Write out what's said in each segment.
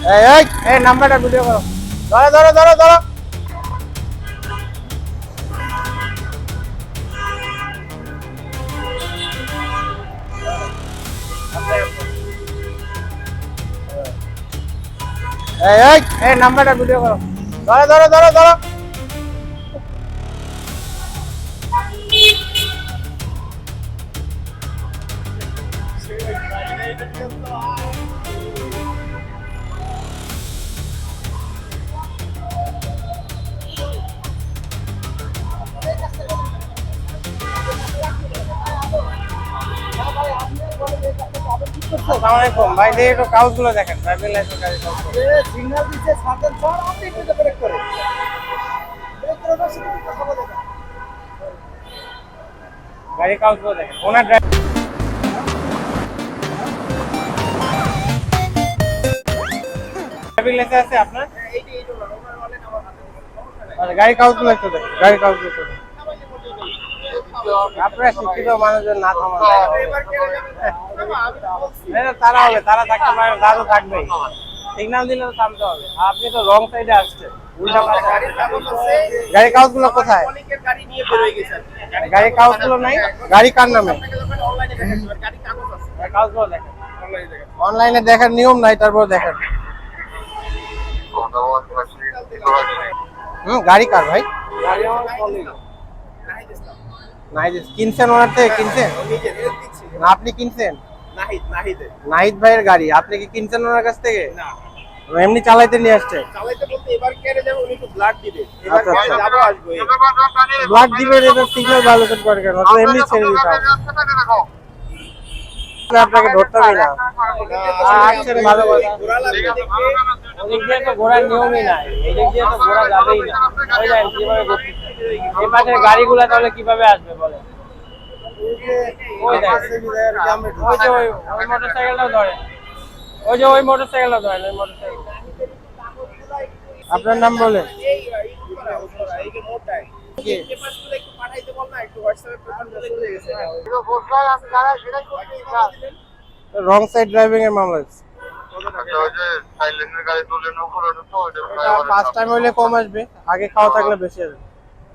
এই নাম্বারটা ভিডিও করো। ধরো ধরো ধরো ধরো। এই নাম্বারটা ভিডিও করো। ধরো ধরো ধরো ধরো। আসসালামু আলাইকুম ভাই, দেখি একটু কাগজগুলো দেখেন, ড্রাইভিং লাইসেন্স গাড়ি কাগজ। সিগন্যাল দিচ্ছে সাবধান স্যার, আপনি একটু ব্রেক করে সাথে কথা বলে না। গাড়ি কাগজগুলো দেখেন। ওনার ড্রাইভিং লাইসেন্স আছে আপনার? আচ্ছা, গাড়ি কাগজগুলো একটু দেখেন, গাড়ি কাগজগুলো একটু দেখেন। আপনারা শিক্ষিত মানুষজন না থামান। তারা হবে, তারা থাকতে পারে, তারা তো থাকবেই। সিগন্যাল দিলে তো থামতে হবে। আপনি তো রং সাইডে আসছেন, উল্টা পাশে। গাড়ি কাগজগুলো কোথায়? গাড়ি কাগজগুলো নাই। গাড়ি কার নামে? কাগজগুলো দেখেন। অনলাইনে দেখার নিয়ম নাই, তারপর দেখেন। গাড়ি কার ভাই? কিনছেন ওনার থেকে? কিনছেন না আপনি? কিনছেন নাহিদ ভাইয়ের গাড়ি আপনি কি কিনছেন ওনার কাছ থেকে? এমনি চালাইতে নিয়ে আসছে? ব্লাড দিবে, সিগন্যাল ভায়োলেশন করে কেন? এমনি ছেড়ে দিতে হবে, আপনাকে ধরতে হবে না। আসছেন ভালো কথা। ওদিক দিয়ে তো ঘোরার নিয়মই নাই, এদিক দিয়ে তো ঘোরা যাবেই না। ওই দেখেন কিভাবে ঘুরতেছে। এই পাশে গাড়িগুলা তাহলে কিভাবে আসবে বলে? ওই যে ওই মোটরসাইকেলটাও ধরেন, ওই যে ওই মোটরসাইকেলটাও ধরেন, ওই মোটরসাইকেল। আপনার নাম বলেন। রং সাইড ড্রাইভিং এর মামলা আছে। ফার্স্ট টাইম হইলে কম আসবে, আগে খাওয়া থাকলে বেশি আসবে।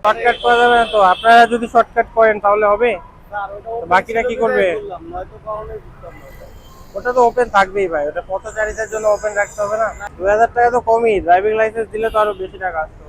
শর্টকাট করা যাবে না তো? আপনারা যদি শর্টকাট করেন তাহলে হবে, বাকিরা কি করবে? ওটা তো ওপেন থাকবেই ভাই, ওটা পথচারীদের জন্য ওপেন রাখতে হবে না? 2000 টাকা তো কমই, ড্রাইভিং লাইসেন্স দিলে তো আরো বেশি টাকা আসতো।